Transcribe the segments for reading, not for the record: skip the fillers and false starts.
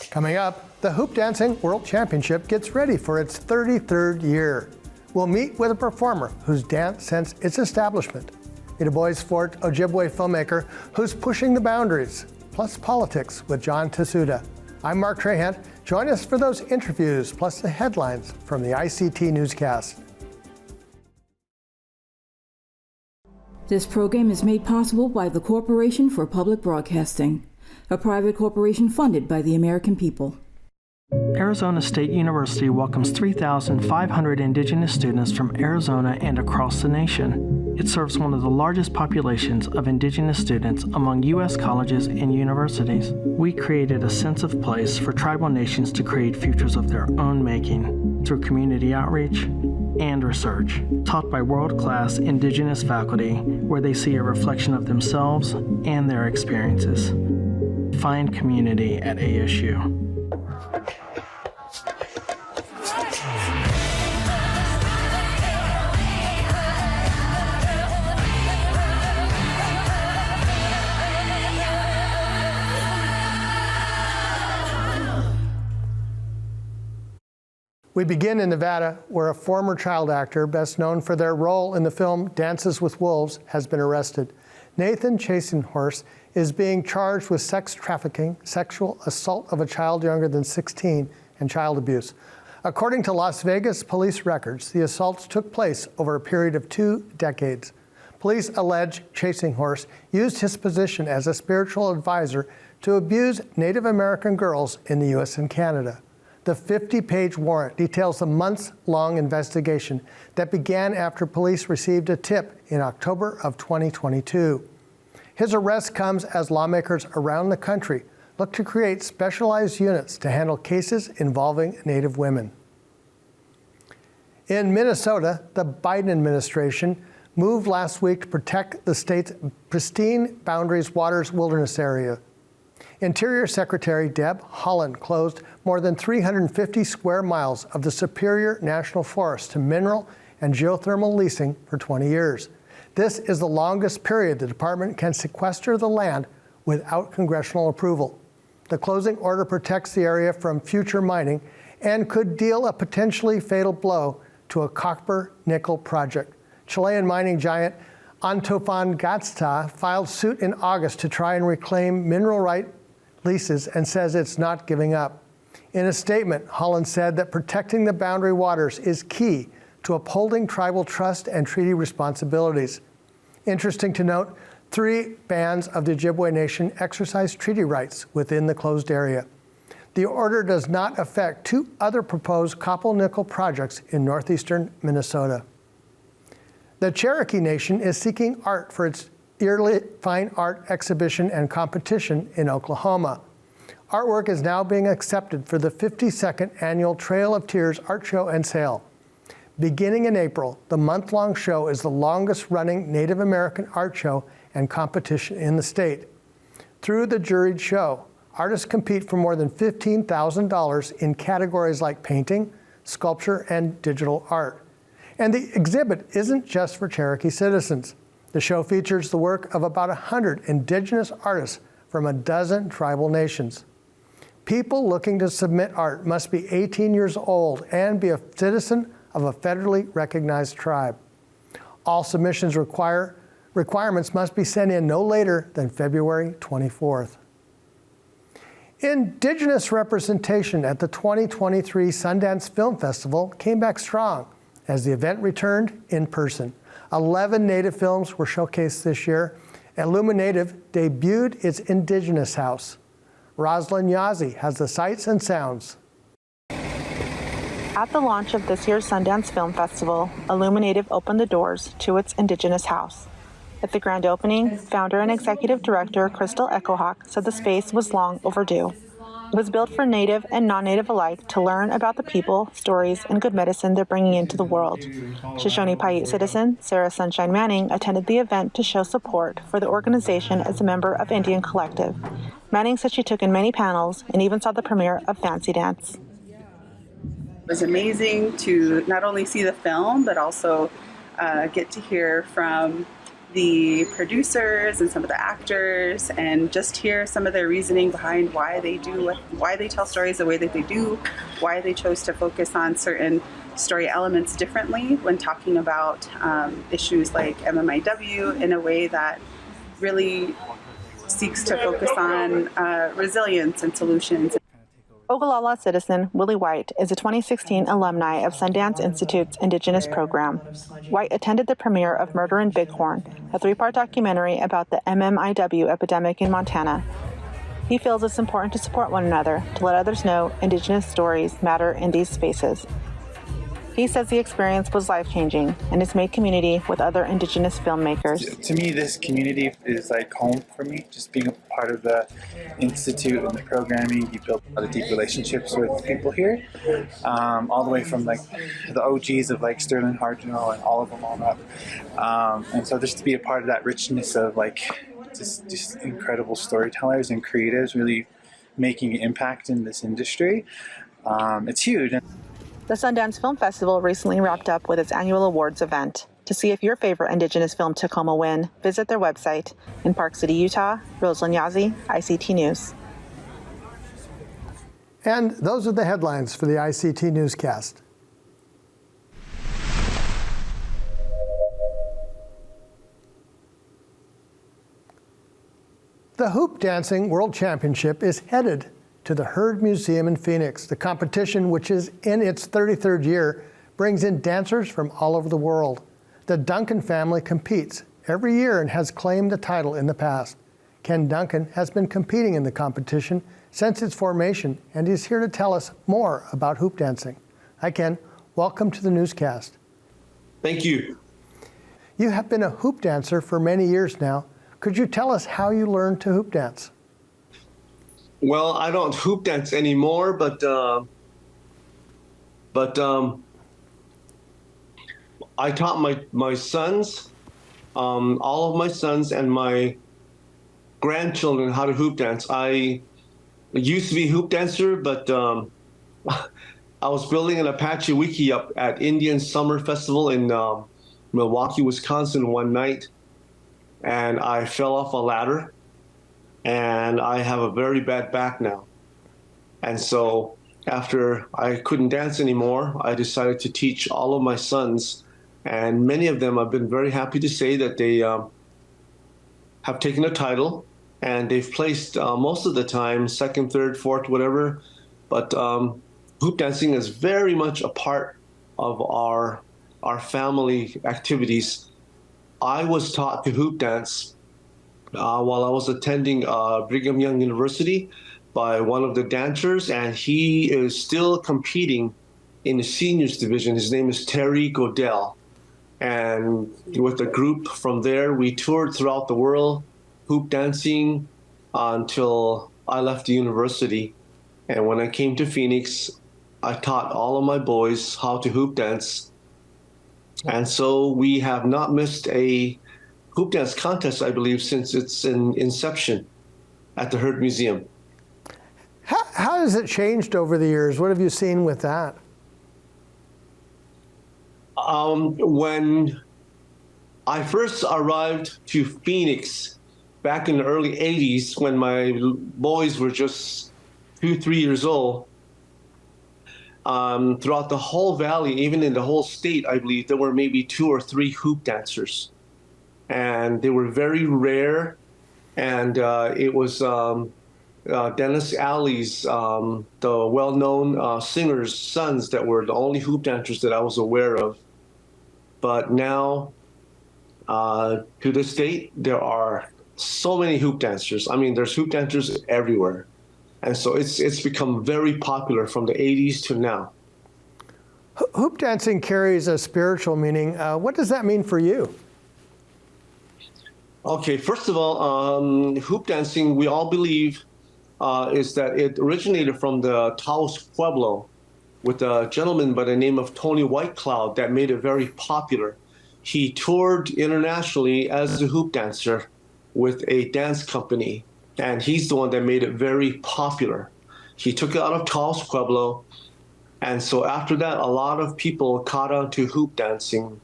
Coming up, the Hoop Dancing World Championship gets ready for its 33rd year. We'll meet with a performer whose dance since its establishment. Meet a Boise Forte Ojibwe filmmaker who's pushing the boundaries, plus politics with John Tahsuda. I'm Mark Trahant. Join us for those interviews, plus the headlines from the ICT Newscast. This program is made possible by the Corporation for Public Broadcasting, a private corporation funded by the American people. Arizona State University welcomes 3,500 Indigenous students from Arizona and across the nation. It serves one of the largest populations of Indigenous students among U.S. colleges and universities. We created a sense of place for tribal nations to create futures of their own making through community outreach and research, taught by world-class Indigenous faculty where they see a reflection of themselves and their experiences. Find community at ASU. We begin in Nevada, where a former child actor, best known for their role in the film Dances with Wolves, has been arrested. Nathan Chasinghorse is being charged with sex trafficking, sexual assault of a child younger than 16, and child abuse. According to Las Vegas police records, the assaults took place over a period of 2 decades. Police allege Chasinghorse used his position as a spiritual advisor to abuse Native American girls in the U.S. and Canada. The 50-page warrant details the months-long investigation that began after police received a tip in October of 2022. His arrest comes as lawmakers around the country look to create specialized units to handle cases involving Native women. In Minnesota, the Biden administration moved last week to protect the state's pristine Boundaries Waters Wilderness Area. Interior Secretary Deb Haaland closed more than 350 square miles of the Superior National Forest to mineral and geothermal leasing for 20 years. This is the longest period the department can sequester the land without congressional approval. The closing order protects the area from future mining and could deal a potentially fatal blow to a copper-nickel project. Chilean mining giant Antofagasta filed suit in August to try and reclaim mineral right leases and says it's not giving up. In a statement, Haaland said that protecting the boundary waters is key to upholding tribal trust and treaty responsibilities. Interesting to note, 3 bands of the Ojibwe Nation exercise treaty rights within the closed area. The order does not affect 2 other proposed copper-nickel projects in northeastern Minnesota. The Cherokee Nation is seeking art for its yearly fine art exhibition and competition in Oklahoma. Artwork is now being accepted for the 52nd annual Trail of Tears art show and sale. Beginning in April, the month-long show is the longest-running Native American art show and competition in the state. Through the juried show, artists compete for more than $15,000 in categories like painting, sculpture, and digital art. And the exhibit isn't just for Cherokee citizens. The show features the work of about 100 Indigenous artists from a dozen tribal nations. People looking to submit art must be 18 years old and be a citizen of a federally recognized tribe. All submissions requirements must be sent in no later than February 24th. Indigenous representation at the 2023 Sundance Film Festival came back strong as the event returned in person. 11 Native films were showcased this year. Illuminative debuted its Indigenous House. Roslyn Yazzie has the sights and sounds. At the launch of this year's Sundance Film Festival, Illuminative opened the doors to its Indigenous House. At the grand opening, founder and executive director Crystal Echohawk said the space was long overdue. It was built for Native and non-Native alike to learn about the people, stories, and good medicine they're bringing into the world. Shoshone Paiute citizen Sarah Sunshine Manning attended the event to show support for the organization as a member of Indian Collective. Manning said she took in many panels and even saw the premiere of Fancy Dance. It was amazing to not only see the film, but also get to hear from the producers and some of the actors and just hear some of their reasoning behind why they tell stories the way that they do, why they chose to focus on certain story elements differently when talking about issues like MMIW in a way that really seeks to focus on resilience and solutions. Ogallala citizen Willie White is a 2016 alumni of Sundance Institute's Indigenous program. White attended the premiere of Murder in Bighorn, a 3-part documentary about the MMIW epidemic in Montana. He feels it's important to support one another, to let others know Indigenous stories matter in these spaces. He says the experience was life-changing and has made community with other Indigenous filmmakers. To me, this community is like home for me. Just being a part of the Institute and the programming, you build a lot of deep relationships with people here, all the way from like the OGs of like Sterling Hardenell and all of them all up. And so just to be a part of that richness of like just incredible storytellers and creatives really making an impact in this industry, it's huge. The Sundance Film Festival recently wrapped up with its annual awards event. To see if your favorite Indigenous film took home a win, visit their website in Park City, Utah. Rosalyn Yazzie, ICT News. And those are the headlines for the ICT Newscast. The Hoop Dancing World Championship is headed to the Heard Museum in Phoenix. The competition, which is in its 33rd year, brings in dancers from all over the world. The Duncan family competes every year and has claimed the title in the past. Ken Duncan has been competing in the competition since its formation, and he's here to tell us more about hoop dancing. Hi, Ken. Welcome to the newscast. Thank you. You have been a hoop dancer for many years now. Could you tell us how you learned to hoop dance? Well, I don't hoop dance anymore, but I taught my sons, all of my sons and my grandchildren how to hoop dance. I used to be a hoop dancer, but I was building an Apache Wiki up at Indian Summer Festival in Milwaukee, Wisconsin one night, and I fell off a ladder. And I have a very bad back now. And so after I couldn't dance anymore, I decided to teach all of my sons. And many of them, I've been very happy to say that they have taken a title and they've placed most of the time, second, third, fourth, whatever. But hoop dancing is very much a part of our family activities. I was taught to hoop dance while I was attending Brigham Young University by one of the dancers, and he is still competing in the seniors division. His name is Terry Godell. And with a group from there, we toured throughout the world, hoop dancing until I left the university. And when I came to Phoenix, I taught all of my boys how to hoop dance. And so we have not missed a hoop dance contest, I believe, since its inception at the Heard Museum. How has it changed over the years? What have you seen with that? When I first arrived to Phoenix back in the early 80s, when my boys were just 2-3 years old, throughout the whole valley, even in the whole state, I believe there were maybe 2 or 3 hoop dancers. And they were very rare, and it was Dennis Alley's, the well-known singer's sons that were the only hoop dancers that I was aware of. But now, to this date, there are so many hoop dancers. I mean, there's hoop dancers everywhere. And so it's become very popular from the 80s to now. Hoop dancing carries a spiritual meaning. What does that mean for you? Okay, first of all, hoop dancing, we all believe, is that it originated from the Taos Pueblo with a gentleman by the name of Tony Whitecloud that made it very popular. He toured internationally as a hoop dancer with a dance company, and he's the one that made it very popular. He took it out of Taos Pueblo, and so after that, a lot of people caught on to hoop dancing.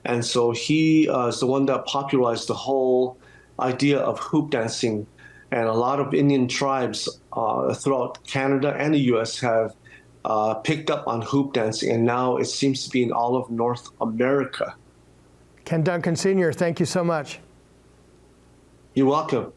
And so he is the one that popularized the whole idea of hoop dancing. And a lot of Indian tribes throughout Canada and the US have picked up on hoop dancing, and now it seems to be in all of North America. Ken Duncan Sr., thank you so much. You're welcome.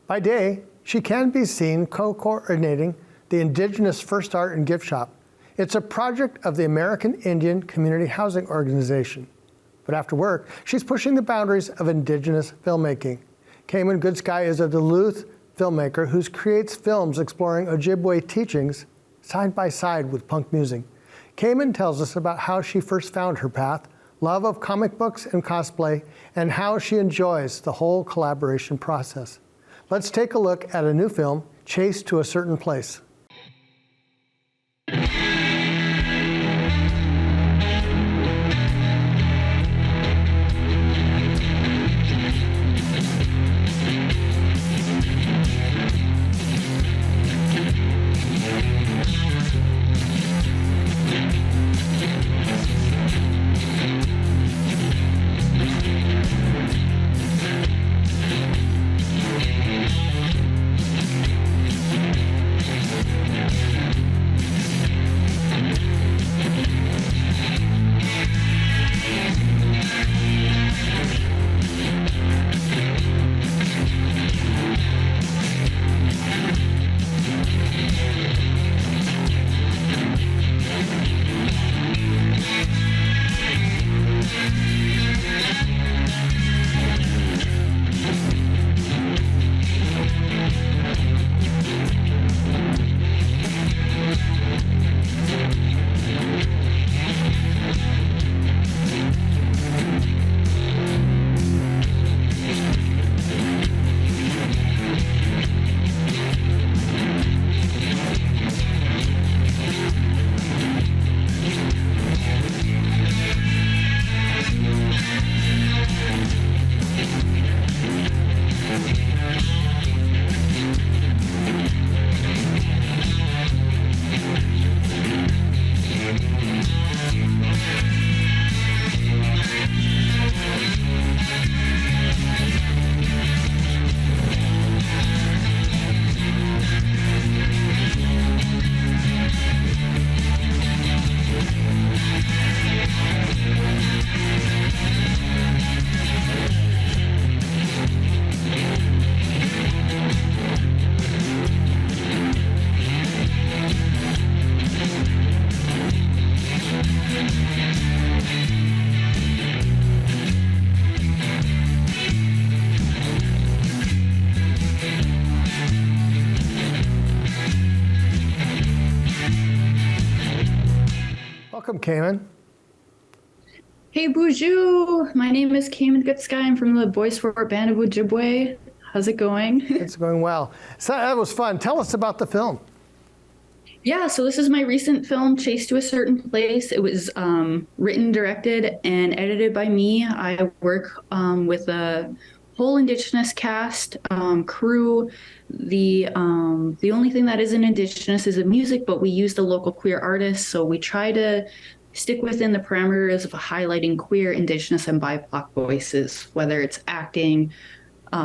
By day, she can be seen co-coordinating the Indigenous First Art and Gift Shop. It's a project of the American Indian Community Housing Organization. But after work, she's pushing the boundaries of Indigenous filmmaking. Khayman Goodsky is a Duluth filmmaker who creates films exploring Ojibwe teachings side by side with punk music. Khayman tells us about how she first found her path, love of comic books and cosplay, and how she enjoys the whole collaboration process. Let's take a look at a new film, Chased to a Certain Place. Welcome, Khayman. Hey, Bonjour. My name is Khayman Goodsky. I'm from the Boise Forte Ojibwe. How's it going? It's going well. So that was fun. Tell us about the film. Yeah, so this is my recent film, Chased to a Certain Place. It was written, directed, and edited by me. I work with a whole Indigenous cast, crew. The only thing that isn't Indigenous is the music, but we use the local queer artists, so we try to stick within the parameters of highlighting queer, Indigenous, and BIPOC voices, whether it's acting,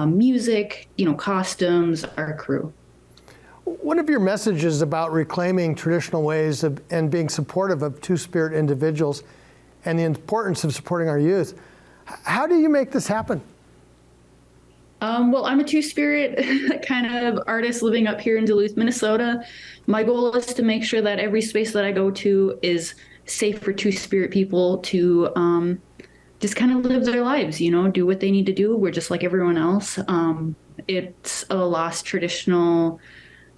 music, costumes, our crew. One of your messages about reclaiming traditional ways of, and being supportive of two-spirit individuals and the importance of supporting our youth. How do you make this happen? Well, I'm a two-spirit kind of artist living up here in Duluth, Minnesota. My goal is to make sure that every space that I go to is safe for two-spirit people to just kind of live their lives, do what they need to do. We're just like everyone else. It's a lost traditional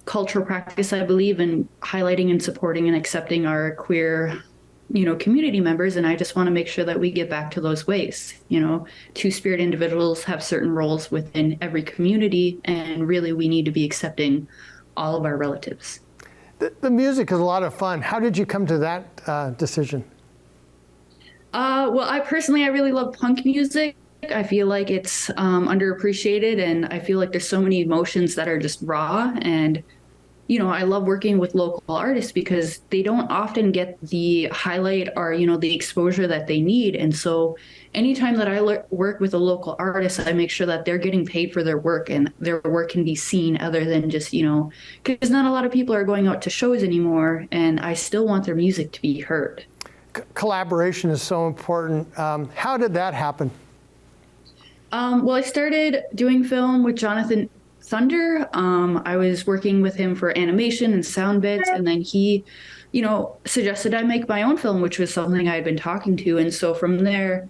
cultural practice, I believe, in highlighting and supporting and accepting our queer community members. And I just want to make sure that we get back to those ways. Two-spirit individuals have certain roles within every community, and really we need to be accepting all of our relatives. The music is a lot of fun. How did you come to that decision? Well, I really love punk music. I feel like it's underappreciated, and I feel like there's so many emotions that are just raw. And I love working with local artists because they don't often get the highlight or, the exposure that they need. And so anytime that I work with a local artist, I make sure that they're getting paid for their work and their work can be seen other than just, because not a lot of people are going out to shows anymore. And I still want their music to be heard. Collaboration is so important. How did that happen? Well, I started doing film with Jonathan Thunder. I was working with him for animation and sound bits, and then he, suggested I make my own film, which was something I had been talking to. And so from there,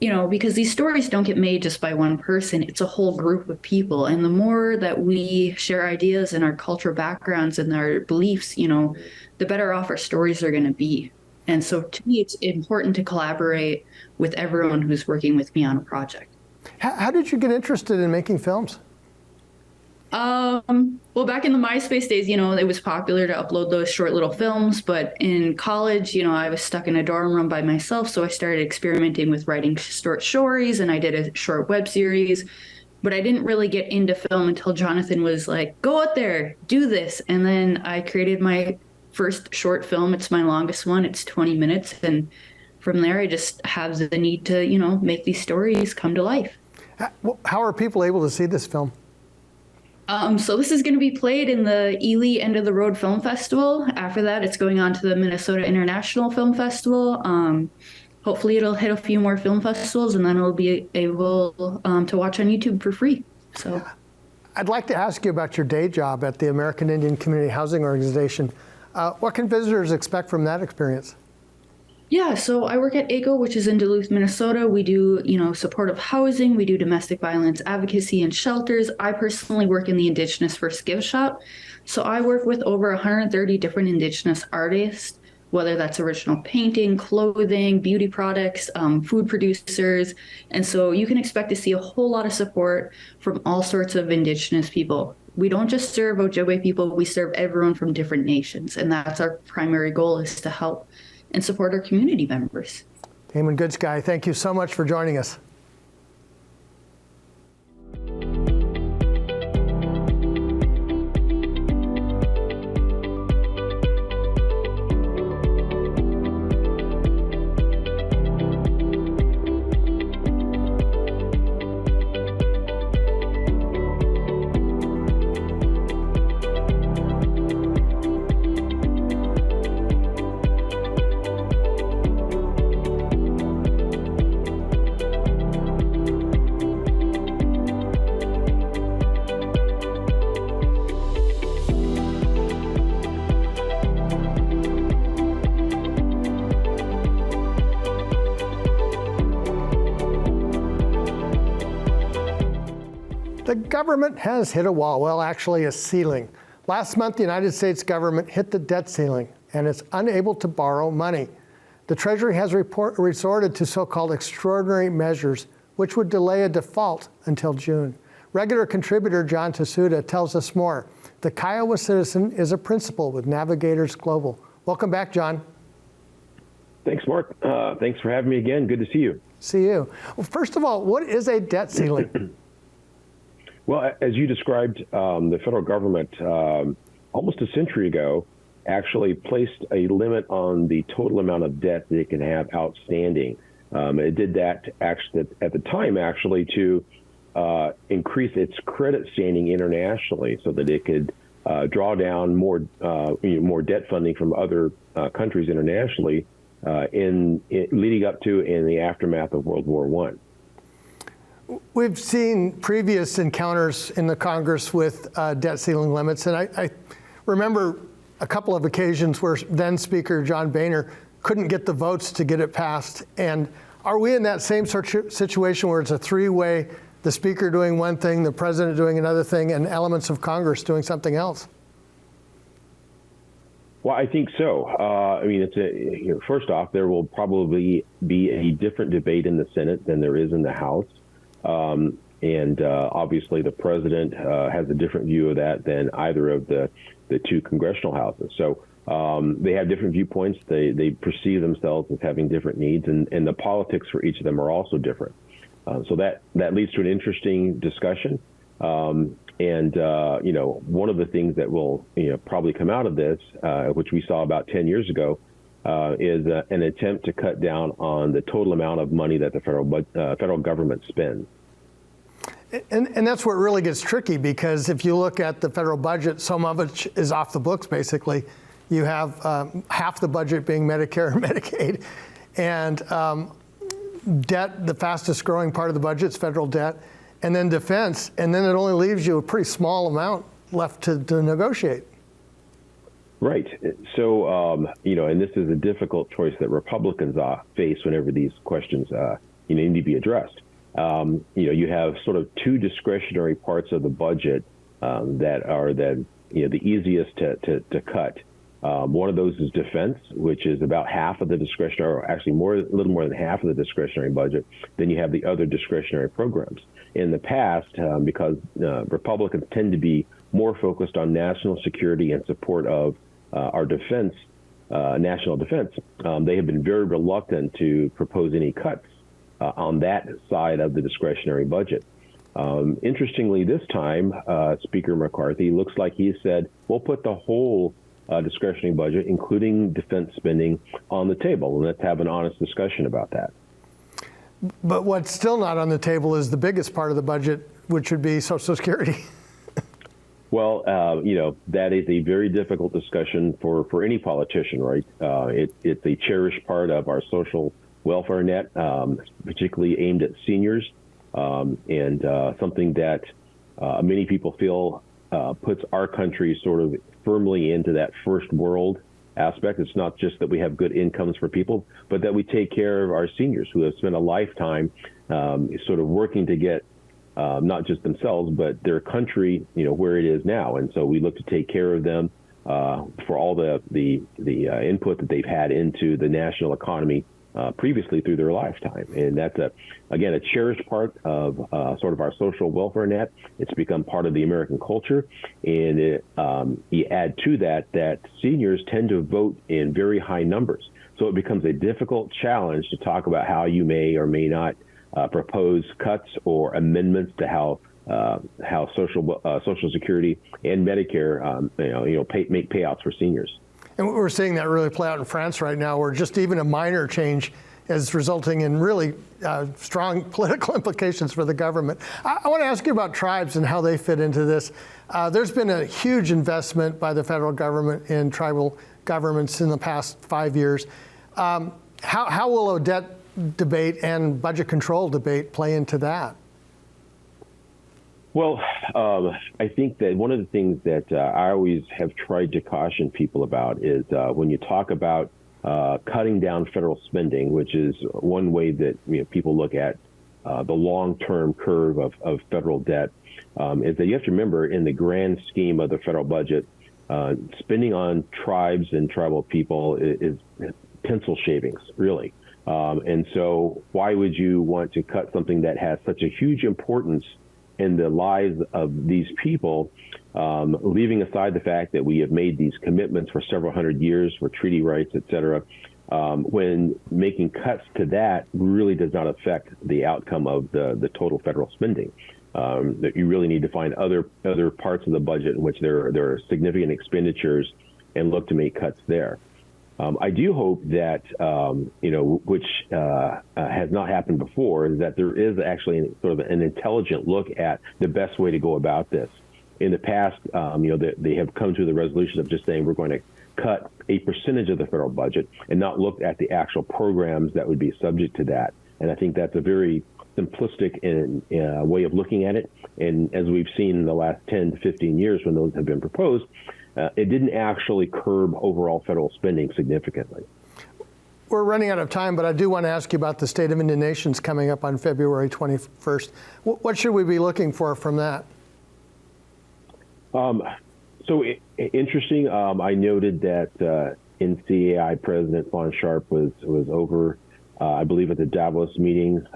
because these stories don't get made just by one person, it's a whole group of people. And the more that we share ideas and our cultural backgrounds and our beliefs, the better off our stories are going to be. And so to me, it's important to collaborate with everyone who's working with me on a project. How did you get interested in making films? Well, back in the MySpace days, it was popular to upload those short little films. But in college, I was stuck in a dorm room by myself. So I started experimenting with writing short stories, and I did a short web series. But I didn't really get into film until Jonathan was like, go out there, do this. And then I created my first short film. It's my longest one. It's 20 minutes. And from there, I just have the need to, make these stories come to life. How are people able to see this film? So this is going to be played in the Ely End of the Road Film Festival. After that, it's going on to the Minnesota International Film Festival. Hopefully it'll hit a few more film festivals, and then it'll be able to watch on YouTube for free. So, I'd like to ask you about your day job at the American Indian Community Housing Organization. What can visitors expect from that experience? Yeah, so I work at ACO, which is in Duluth, Minnesota. We do, supportive housing. We do domestic violence advocacy and shelters. I personally work in the Indigenous First Give Shop. So I work with over 130 different Indigenous artists, whether that's original painting, clothing, beauty products, food producers. And so you can expect to see a whole lot of support from all sorts of Indigenous people. We don't just serve Ojibwe people, we serve everyone from different nations. And that's our primary goal, is to help and support our community members. Khayman Goodsky, thank you so much for joining us. The government has hit a wall, well, actually a ceiling. Last month, the United States government hit the debt ceiling, and it's unable to borrow money. The Treasury has resorted to so-called extraordinary measures, which would delay a default until June. Regular contributor John Tahsuda tells us more. The Kiowa Citizen is a principal with Navigators Global. Welcome back, John. Thanks, Mark. Thanks for having me again. Good to see you. See you. Well, first of all, what is a debt ceiling? Well, as you described, the federal government almost a century ago actually placed a limit on the total amount of debt that it can have outstanding. It did that actually at the time actually to increase its credit standing internationally, so that it could draw down more debt funding from other countries internationally leading up to in the aftermath of World War I. We've seen previous encounters in the Congress with debt ceiling limits, and I remember a couple of occasions where then Speaker John Boehner couldn't get the votes to get it passed. And are we in that same sort of situation where it's a three-way, the Speaker doing one thing, the President doing another thing, and elements of Congress doing something else? Well, I think so. I mean, first off, there will probably be a different debate in the Senate than there is in the House. Obviously, the president has a different view of that than either of the two congressional houses. So they have different viewpoints. They perceive themselves as having different needs, and the politics for each of them are also different. So that leads to an interesting discussion. One of the things that will probably come out of this, which we saw about 10 years ago, is an attempt to cut down on the total amount of money that the federal government spends. And that's where it really gets tricky, because if you look at the federal budget, some of it is off the books, basically. You have half the budget being Medicare and Medicaid, and debt, the fastest growing part of the budget is federal debt, and then defense, and then it only leaves you a pretty small amount left to negotiate. Right. So, and this is a difficult choice that Republicans face whenever these questions need to be addressed. You have sort of two discretionary parts of the budget that are the easiest to cut. One of those is defense, which is about half of the discretionary, or actually a little more than half of the discretionary budget. Then you have the other discretionary programs. In the past, because Republicans tend to be more focused on national security and support of our defense, national defense, they have been very reluctant to propose any cuts on that side of the discretionary budget. Interestingly, this time, Speaker McCarthy looks like he said, we'll put the whole discretionary budget, including defense spending, on the table, and let's have an honest discussion about that. But what's still not on the table is the biggest part of the budget, which would be Social Security. Well, that is a very difficult discussion for any politician, right? It's a cherished part of our social welfare net, particularly aimed at seniors, and something that many people feel puts our country sort of firmly into that first world aspect. It's not just that we have good incomes for people, but that we take care of our seniors who have spent a lifetime sort of working to get not just themselves, but their country, where it is now. And so we look to take care of them for all the input that they've had into the national economy previously through their lifetime. And that's, again, a cherished part of sort of our social welfare net. It's become part of the American culture. And you add to that seniors tend to vote in very high numbers. So it becomes a difficult challenge to talk about how you may or may not propose cuts or amendments to how Social Security and Medicare, make payouts for seniors. And we're seeing that really play out in France right now, where just even a minor change is resulting in really strong political implications for the government. I want to ask you about tribes and how they fit into this. There's been a huge investment by the federal government in tribal governments in the past 5 years. How will a debt debate and budget control debate play into that? Well, I think that one of the things that I always have tried to caution people about is when you talk about cutting down federal spending, which is one way that people look at the long-term curve of federal debt, is that you have to remember, in the grand scheme of the federal budget, spending on tribes and tribal people is pencil shavings, really. And so why would you want to cut something that has such a huge importance in the lives of these people, leaving aside the fact that we have made these commitments for several hundred years for treaty rights, et cetera, when making cuts to that really does not affect the outcome of the total federal spending. That you really need to find other parts of the budget in which there are significant expenditures and look to make cuts there. I do hope that, which has not happened before, is that there is actually sort of an intelligent look at the best way to go about this. In the past, they have come to the resolution of just saying we're going to cut a percentage of the federal budget and not look at the actual programs that would be subject to that. And I think that's a very simplistic way of looking at it. And as we've seen in the last 10 to 15 years when those have been proposed, it didn't actually curb overall federal spending significantly. We're running out of time, but I do want to ask you about the State of Indian Nations coming up on February 21st. What should we be looking for from that? Interesting. I noted that NCAI President Fawn Sharp was over, I believe, at the Davos meeting,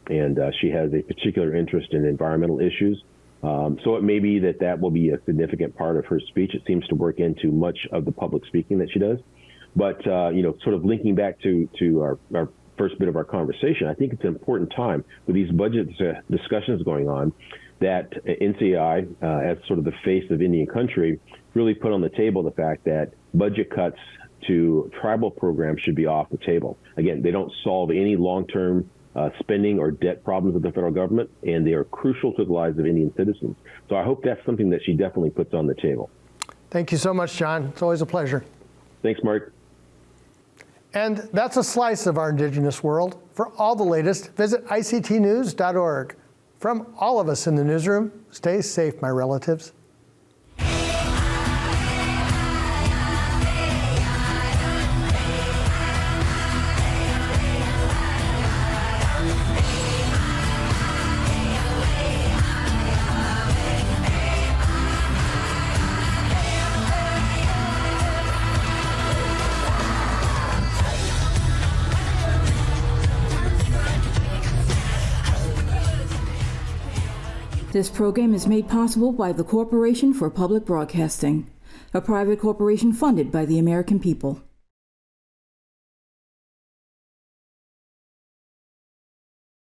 and she has a particular interest in environmental issues. So it may be that will be a significant part of her speech. It seems to work into much of the public speaking that she does. But, sort of linking back to our first bit of our conversation, I think it's an important time with these budget discussions going on that NCAI, as sort of the face of Indian country, really put on the table the fact that budget cuts to tribal programs should be off the table. Again, they don't solve any long-term spending or debt problems of the federal government, and they are crucial to the lives of Indian citizens. So I hope that's something that she definitely puts on the table. Thank you so much, John. It's always a pleasure. Thanks, Mark. And that's a slice of our Indigenous world. For all the latest, visit ictnews.org. From all of us in the newsroom, stay safe, my relatives. This program is made possible by the Corporation for Public Broadcasting, a private corporation funded by the American people.